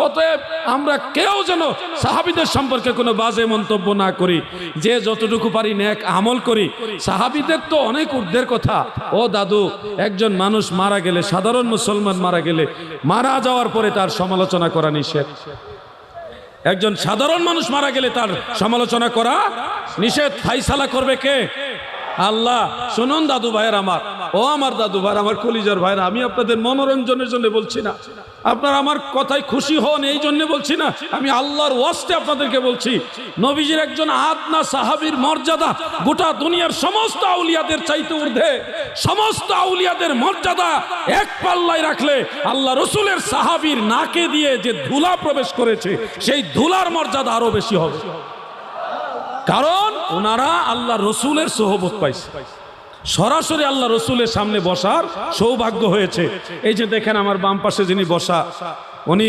অতএব আমরা কেউ যেন সাহাবীদের সম্পর্কে কোনো বাজে মন্তব্য না করি, যে যতটুকু পারি নেক আমল করি। সাহাবীদের তো অনেক ঊর্ধ্বের কথা। ও দাদু, একজন মানুষ মারা গেলে, সাধারণ মুসলমান মারা গেলে, মারা যাওয়ার পরে তার সমালোচনা করা নিষেধ। একজন সাধারণ মানুষ মারা গেলে তার সমালোচনা করা নিষেধ। ফাইসালা করবে কে? আল্লাহ। শুনুন দাদু ভাইয়ের আমার, ও আমার দাদু ভাই, আমার কলিজার ভাইরা, আমি আপনাদের মনোরঞ্জনের জন্য বলছি না, আপনারা আমার কথায় খুশি হন এই জন্য বলছি না, আমি আল্লাহর ওয়াস্তে আপনাদেরকে বলছি। নবীজির একজন আদনা সাহাবীর মর্যাদা গোটা দুনিয়ার সমস্ত আউলিয়াদের চাইতে ঊর্ধ্বে। সমস্ত আউলিয়াদের মর্যাদা এক পাল্লায় রাখলে আল্লাহ রসুলের সাহাবীর নাকে দিয়ে যে ধুলা প্রবেশ করেছে, সেই ধুলার মর্যাদা আরো বেশি হবে। কারণ ওনারা আল্লাহ রসুলের সোহবত পাইছে, সরাসরি আল্লাহ রসুলের সামনে বসার সৌভাগ্য হয়েছে। এই যে দেখেন আমার বাম পাশে যিনি বসা, উনি